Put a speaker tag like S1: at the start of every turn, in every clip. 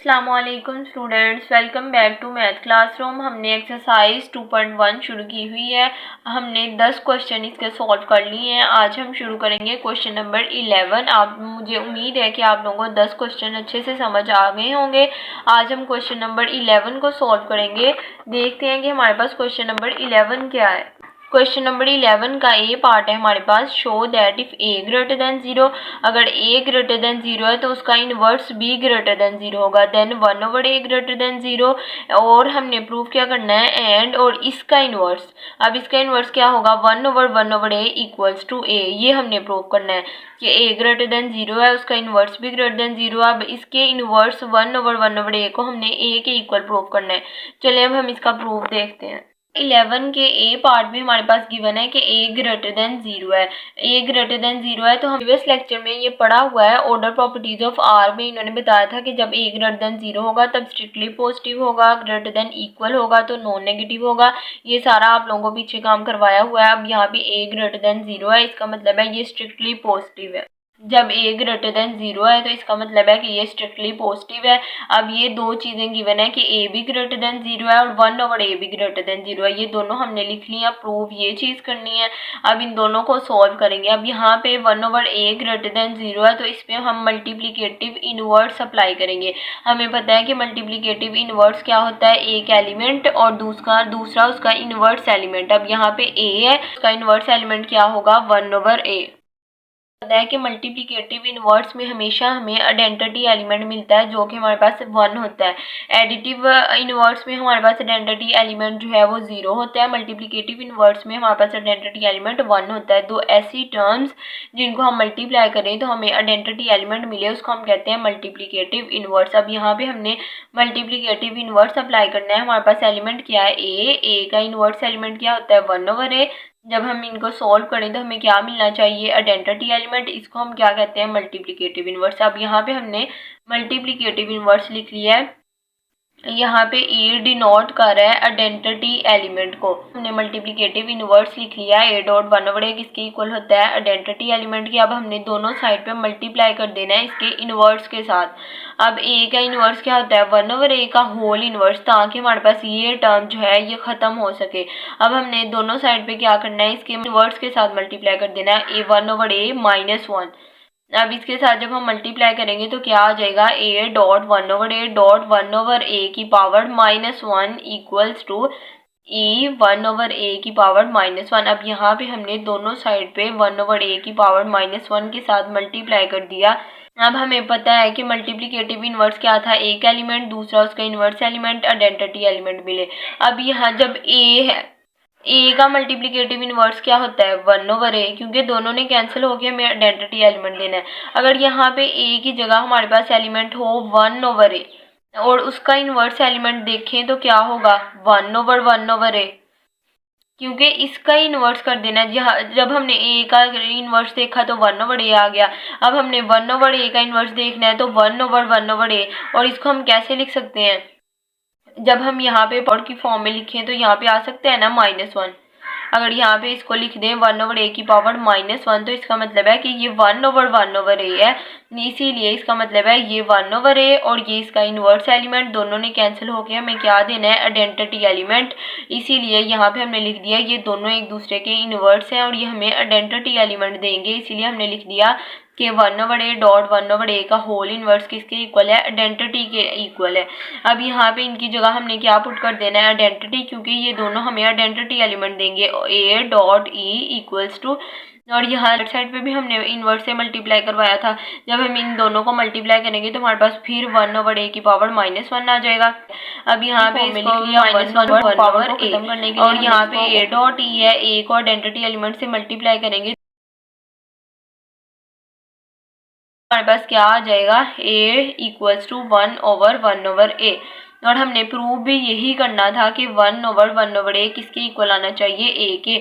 S1: अस्सलामुअलैकुम students, welcome back to math classroom. हमने exercise 2.1 शुरू की हुई है। हमने 10 क्वेश्चन इसके सॉल्व कर लिए हैं। आज हम शुरू करेंगे क्वेश्चन नंबर 11। मुझे उम्मीद है कि आप लोगों को 10 क्वेश्चन अच्छे से समझ आ गए होंगे। आज हम क्वेश्चन नंबर 11 को सॉल्व करेंगे। देखते हैं कि हमारे पास क्वेश्चन नंबर 11 क्या है। क्वेश्चन नंबर 11 का ए पार्ट है हमारे पास, show that if a greater than 0, अगर ए ग्रेटर देन 0 है तो उसका इनवर्स बी ग्रेटर देन 0 होगा। देन 1 ओवर ए ग्रेटर देन 0, और हमने प्रूव क्या करना है, एंड और इसका इनवर्स। अब इसका इनवर्स क्या होगा, 1 ओवर ए इक्वल्स टू ए। ये हमने प्रूव करना है कि ए ग्रेटर देन 0 है, उसका इनवर्स भी ग्रेटर देन 0। अब इसके इनवर्स 1 ओवर ए को हमने ए के इक्वल प्रूव करना है। चलिए अब हम इसका प्रूफ देखते हैं। 11 के ए पार्ट में हमारे पास गिवन है कि ए ग्रेटर देन 0 है। ए ग्रेटर देन 0 है तो हम प्रीवियस लेक्चर में ये पढ़ा हुआ है। ऑर्डर प्रॉपर्टीज ऑफ आर में इन्होंने बताया था कि जब ए ग्रेटर देन 0 होगा तब स्ट्रिक्टली पॉजिटिव होगा, ग्रेटर देन इक्वल होगा तो नॉन नेगेटिव होगा। ये सारा आप लोगों को पीछे काम करवाया हुआ है। अब यहाँ पे ए ग्रेटर देन 0 है, इसका मतलब है ये स्ट्रिक्टली पॉजिटिव है। जब ए ग्रेटर देन 0 है तो इसका मतलब है कि ये स्ट्रिक्टली पॉजिटिव है। अब ये दो चीज़ें गिवन है कि ए भी ग्रेटर देन 0 है और 1 ओवर ए भी ग्रेटर देन 0 है। ये दोनों हमने लिख लिया, प्रूव ये चीज़ करनी है। अब इन दोनों को सॉल्व करेंगे। अब यहाँ पे 1 ओवर ए ग्रेटर देन 0 है तो इस पर हम मल्टीप्लिकेटिव इनवर्स अप्लाई करेंगे। हमें पता है कि मल्टीप्लिकेटिव इनवर्स क्या होता है, एक एलिमेंट और दूसरा उसका इनवर्स एलिमेंट। अब यहाँ पे ए है, उसका इनवर्स एलिमेंट क्या होगा, 1 ओवर ए। पता है कि मल्टीप्लिकेटिव इनवर्स में हमेशा हमें आइडेंटिटी एलिमेंट मिलता है जो कि हमारे पास 1 होता है। एडिटिव इनवर्स में हमारे पास आइडेंटिटी एलिमेंट जो है वो 0 होता है। मल्टीप्लिकेटिव इनवर्स में हमारे पास आइडेंटिटी एलिमेंट 1 होता है। दो ऐसी टर्म्स जिनको हम मल्टीप्लाई करें तो हमें आइडेंटिटी एलिमेंट मिले, उसको हम कहते हैं मल्टीप्लिकेटिव इनवर्स। अब यहाँ पे हमने मल्टीप्लिकेटिव इनवर्स अप्लाई करना है। हमारे पास एलिमेंट क्या है, ए का इनवर्स एलिमेंट क्या होता है, 1 ओवर ए। जब हम इनको सॉल्व करें तो हमें क्या मिलना चाहिए, आइडेंटिटी एलिमेंट। इसको हम क्या कहते हैं, मल्टीप्लिकेटिव इनवर्स। अब यहाँ पे हमने मल्टीप्लिकेटिव इनवर्स लिख लिया है। यहाँ पे ए डिनोट कर रहा है आइडेंटिटी एलिमेंट को। हमने मल्टीप्लिकेटिव इनवर्स लिख लिया है। ए डॉट 1 ओवर ए किसके इक्वल होता है, आइडेंटिटी एलिमेंट की। अब हमने दोनों साइड पे मल्टीप्लाई कर देना है इसके इनवर्स के साथ। अब ए का इनवर्स क्या होता है, 1 ओवर ए का होल इनवर्स, ताकि हमारे पास ये टर्म जो है ये खत्म हो सके। अब हमने दोनों साइड पे क्या करना है, इसके इनवर्स के साथ मल्टीप्लाई कर देना है, ए 1 ओवर ए माइनस 1। अब इसके साथ जब हम मल्टीप्लाई करेंगे तो क्या आ जाएगा, ए डॉट 1 ओवर ए की power -1 equals to e 1 over a की पावर -1। अब यहाँ पे हमने दोनों साइड पे 1 ओवर ए की पावर -1 के साथ मल्टीप्लाई कर दिया। अब हमें पता है कि मल्टीप्लिकेटिव इनवर्स क्या था, एक एलिमेंट दूसरा उसका इनवर्स एलिमेंट आइडेंटिटी एलिमेंट मिले। अब यहाँ जब ए है, ए का मल्टीप्लिकेटिव इनवर्स क्या होता है, 1 ओवर ए, क्योंकि दोनों ने कैंसिल हो गया, हमें आइडेंटिटी एलिमेंट देना है। अगर यहाँ पे ए की जगह हमारे पास एलिमेंट हो 1 ओवर ए और उसका इनवर्स एलिमेंट देखें तो क्या होगा, 1 ओवर ए, क्योंकि इसका इनवर्स कर देना है। जब हमने ए का इनवर्स देखा तो 1 ओवर ए आ गया। अब हमने 1 ओवर ए का इनवर्स देखना है तो 1 ओवर ए, और इसको हम कैसे लिख सकते हैं, जब हम यहाँ पे पावर की फॉर्म में लिखें तो यहाँ पे आ सकते हैं ना -1। अगर यहाँ पे इसको लिख दें 1 ओवर ए की पावर -1 तो इसका मतलब है कि ये 1 ओवर ए है, इसीलिए इसका मतलब है ये 1 ओवर ए और ये इसका इनवर्स एलिमेंट दोनों ने कैंसिल होकर हमें क्या देना है, आइडेंटिटी एलिमेंट। इसीलिए यहाँ पे हमने लिख दिया ये दोनों एक दूसरे के इनवर्स हैं और ये हमें आइडेंटिटी एलिमेंट देंगे, इसीलिए हमने लिख दिया कि 1 ओवर ए डॉट 1 ओवर ए का होल इनवर्स किसके इक्वल है, आइडेंटिटी के इक्वल है। अब यहाँ पे इनकी जगह हमने क्या पुट कर देना है, आइडेंटिटी, क्योंकि ये दोनों हमें आइडेंटिटी एलिमेंट देंगे, a dot e equals to, और यहाँ राइट साइड पे भी हमने इनवर्स से मल्टीप्लाई करवाया था। जब हम इन दोनों को मल्टीप्लाई करेंगे तो हमारे पास फिर 1 ओवर ए की पावर -1 आ जाएगा। अब यहाँ पे इसको -1 पावर को खत्म करने के लिए, और यहाँ पे ए डॉट ई है, ए को आइडेंटिटी एलिमेंट से मल्टीप्लाई करेंगे हमारे पास क्या आ जाएगा, a इक्वल्स टू 1 ओवर ए। और हमने प्रूव भी यही करना था कि 1 ओवर ए किसके इक्वल आना चाहिए, a के।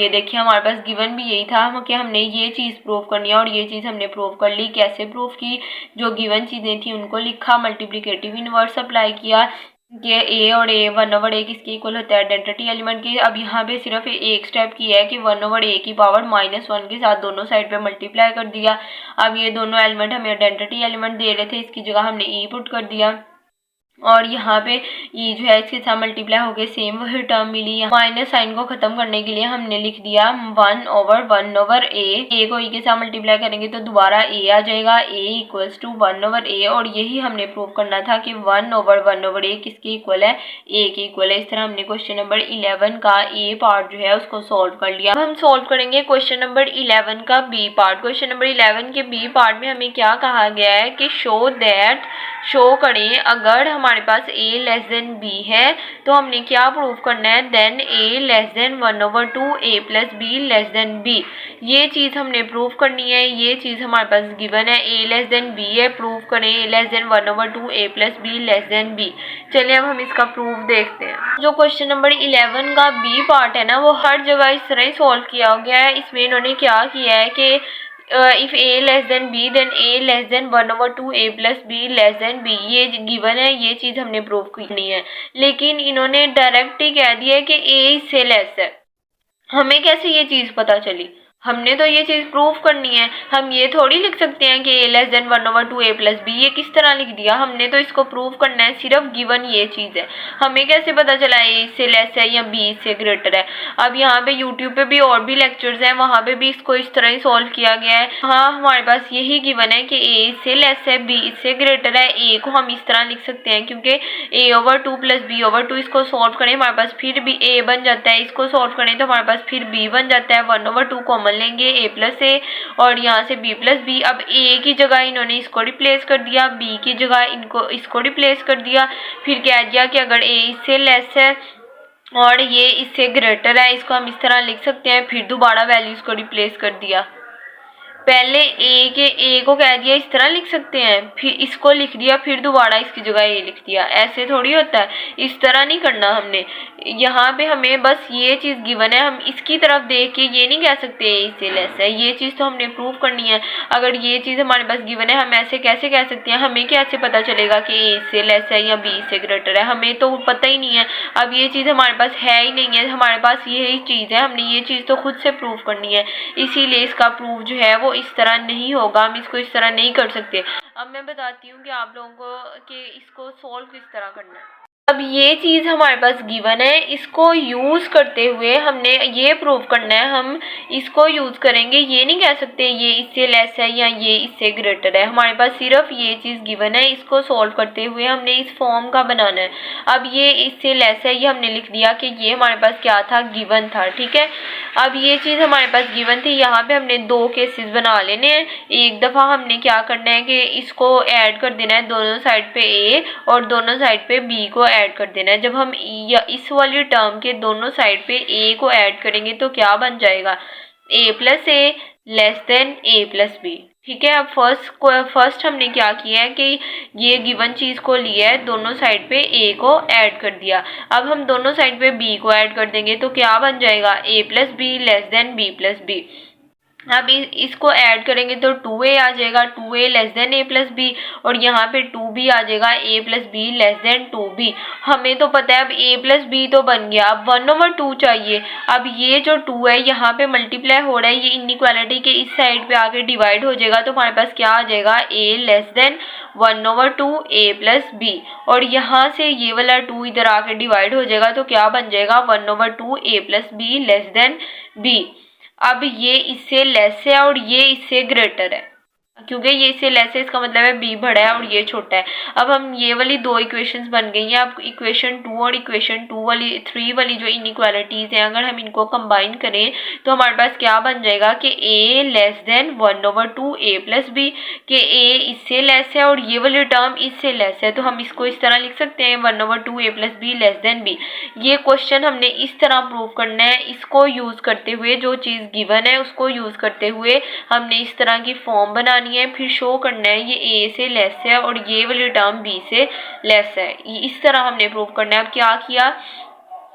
S1: ये देखिए हमारे पास गिवन भी यही था कि हमने ये चीज़ प्रूव करनी है और ये चीज़ हमने प्रूव कर ली। कैसे प्रूव की, जो गिवन चीज़ें थी उनको लिखा, मल्टीप्लिकेटिव इनवर्स अप्लाई किया कि ए और ए 1 ओवर ए किसके इक्वल होता है, आइडेंटिटी एलिमेंट की। अब यहाँ पे सिर्फ एक स्टेप किया है कि 1 ओवर ए की पावर -1 के साथ दोनों साइड पे मल्टीप्लाई कर दिया। अब ये दोनों एलिमेंट हमें आइडेंटिटी एलिमेंट दे रहे थे, इसकी जगह हमने ई पुट कर दिया। और यहाँ पे ये जो है इसके साथ मल्टीप्लाई हो गए, सेम वही टर्म मिली। माइनस साइन को खत्म करने के लिए हमने लिख दिया 1/1/a को e के साथ मल्टीप्लाई करेंगे तो दोबारा a आ जाएगा, a इक्वल्स टू 1/a। और यही हमने प्रूव करना था कि 1/1/a किसके इक्वल है, a के इक्वल है। इस तरह हमने क्वेश्चन नंबर 11 का a पार्ट जो है उसको सॉल्व कर लिया। अब हम सॉल्व करेंगे क्वेश्चन नंबर 11 का b पार्ट। क्वेश्चन नंबर 11 के b पार्ट में हमें क्या कहा गया है कि शो करें अगर हमारे पास a लेस देन b है तो हमने क्या प्रूव करना है, then a less than 1/2 a plus b less than b। ये चीज़ हमने प्रूव करनी है, ये चीज़ हमारे पास गिवन है, a लेस देन b है, प्रूव करें a less than 1/2 a plus b less than b। चलिए अब हम इसका प्रूफ देखते हैं। जो क्वेश्चन नंबर 11 का b पार्ट है ना वो हर जगह इस तरह ही सॉल्व किया गया है। इसमें इन्होंने क्या किया है कि if a less than b then a less than 1/2 a plus b less than b, ये गिवन है, ये चीज़ हमने प्रूव करनी है। लेकिन इन्होंने डायरेक्ट ही कह दिया है कि a इससे लेस है। हमें कैसे ये चीज़ पता चली, हमने तो ये चीज़ प्रूव करनी है। हम ये थोड़ी लिख सकते हैं कि a less than 1/2 a plus b, ये किस तरह लिख दिया, हमने तो इसको प्रूव करना है, सिर्फ गिवन ये चीज़ है। हमें कैसे पता चला a इससे लेस है या b इससे ग्रेटर है। अब यहाँ पे यूट्यूब पे भी और भी लेक्चर्स हैं, वहाँ पे भी इसको इस तरह ही सॉल्व किया गया है। हाँ, हमारे पास यही गिवन है कि a इससे लेस है, b इससे ग्रेटर है। a को हम इस तरह लिख सकते हैं क्योंकि a/2 प्लस b/2, इसको सॉल्व करें हमारे पास फिर भी a बन जाता है, इसको सॉल्व करें तो हमारे पास फिर b बन जाता है। 1/2 कॉमन लेंगे a प्लस a और यहाँ से b प्लस b। अब a की जगह इन्होंने इसको रिप्लेस कर दिया, b की जगह इसको रिप्लेस कर दिया। फिर कह दिया कि अगर a इससे लेस है और ये इससे ग्रेटर है, इसको हम इस तरह लिख सकते हैं। फिर दोबारा वैल्यूज को रिप्लेस कर दिया, पहले a को कह दिया इस तरह लिख सकते हैं, फिर इसको लिख दिया, फिर दोबारा इसकी जगह a लिख दिया। ऐसे थोड़ी होता है, इस तरह नहीं करना हमने। यहाँ पे हमें बस ये चीज़ गिवन है, हम इसकी तरफ देख के ये नहीं कह सकते a इससे लेस है, ये चीज़ तो हमने प्रूव करनी है। अगर ये चीज़ हमारे पास गिवन है, हम ऐसे कैसे कह सकते हैं, हमें कैसे पता चलेगा कि a इससे लेस है या b इससे ग्रेटर है, हमें तो पता ही नहीं है। अब ये चीज़ हमारे पास है ही नहीं है, हमारे पास यही चीज़ है, हमने ये चीज़ तो खुद से प्रूव करनी है। इसीलिए इसका प्रूफ जो है वो इस तरह नहीं होगा, हम इसको इस तरह नहीं कर सकते। अब मैं बताती हूँ कि आप लोगों को कि इसको सॉल्व किस तरह करना है। अब ये चीज़ हमारे पास गिवन है, इसको यूज़ करते हुए हमने ये प्रूव करना है, हम इसको यूज़ करेंगे। ये नहीं कह सकते ये इससे लेस है या ये इससे ग्रेटर है, हमारे पास सिर्फ ये चीज़ गिवन है, इसको सॉल्व करते हुए हमने इस फॉर्म का बनाना है। अब ये इससे लेस है, ये हमने लिख दिया कि ये हमारे पास क्या था, गिवन था, ठीक है। अब ये चीज़ हमारे पास गिवन थी, यहाँ पे हमने दो केसेस बना लेने हैं। एक दफ़ा हमने क्या करना है कि इसको ऐड कर देना है, दोनों साइड पे a और दोनों साइड पे b को ऐड कर देना है। जब हम इस वाली टर्म के दोनों साइड पे a को ऐड करेंगे तो क्या बन जाएगा, a plus a less then a plus b, ठीक है। अब फर्स्ट हमने क्या किया है कि ये गिवन चीज़ को लिया है, दोनों साइड पे a को ऐड कर दिया। अब हम दोनों साइड पे b को ऐड कर देंगे तो क्या बन जाएगा, a plus b less than b plus b। अब इसको ऐड करेंगे तो 2a आ जाएगा, 2a less than a plus b, और यहाँ पे 2b आ जाएगा, a plus b less then 2b। हमें तो पता है अब a प्लस b तो बन गया, अब 1/2 चाहिए। अब ये जो 2 है यहाँ पे मल्टीप्लाई हो रहा है, ये इनइक्वालिटी के इस साइड पे आके डिवाइड हो जाएगा तो हमारे पास क्या आ जाएगा, a less than 1/2 a plus b, और यहाँ से ये वाला 2 इधर आके डिवाइड हो जाएगा तो क्या बन जाएगा, 1/2 a plus b less than b। अब ये इससे लेस है और ये इससे ग्रेटर है, क्योंकि ये इससे लेस है इसका मतलब है b बड़ा है और ये छोटा है। अब हम ये वाली दो इक्वेशंस बन गई हैं। अब इक्वेशन 2 और इक्वेशन 3 वाली जो इनइक्वालिटीज़ हैं, अगर हम इनको कंबाइन करें तो हमारे पास क्या बन जाएगा कि a less than 1/2 a plus b, कि a इससे लेस है और ये वाली टर्म इससे लेस है, तो हम इसको इस तरह लिख सकते हैं 1/2 a plus b less than b। ये क्वेश्चन हमने इस तरह प्रूव करना है, इसको यूज़ करते हुए, जो चीज़ गिवन है उसको यूज़ करते हुए हमने इस तरह की फॉर्म बनानी है, फिर शो करना है ये a से लेस है और ये वाली टर्म b से लेस है। इस तरह हमने प्रूव करना है। अब क्या किया,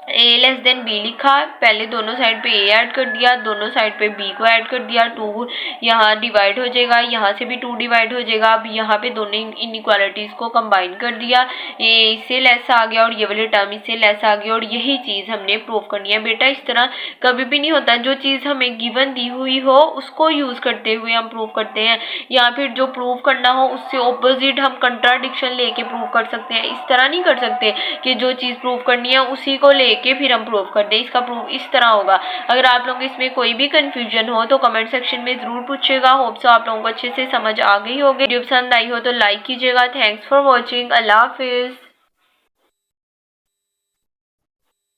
S1: ए लेस देन बी लिखा, पहले दोनों साइड पे ए ऐड कर दिया, दोनों साइड पे बी को ऐड कर दिया, 2 यहाँ डिवाइड हो जाएगा, यहाँ से भी 2 डिवाइड हो जाएगा। अब यहाँ पे दोनों इनइक्वालिटीज़ को कंबाइन कर दिया, ये इससे लेस आ गया और ये वाली टर्म इससे लेस आ गया, और यही चीज़ हमने प्रूव करनी है। बेटा इस तरह कभी भी नहीं होता, जो चीज़ हमें गिवन दी हुई हो उसको यूज़ करते हुए हम प्रूव करते हैं, या फिर जो प्रूव करना हो उससे ऑपोजिट हम कंट्राडिक्शन लेके प्रूव कर सकते हैं। इस तरह नहीं कर सकते कि जो चीज़ प्रूव करनी है उसी को के फिर हम प्रूव कर दें, इसका प्रूफ इस तरह होगा। अगर आप लोग इसमें कोई भी कंफ्यूजन हो तो कमेंट सेक्शन में जरूर पूछिएगा। होप सो आप लोगों को अच्छे से समझ आ गई होगी। वीडियो पसंद आई हो तो लाइक कीजिएगा। Thanks for watching. अल्लाह हाफिज़।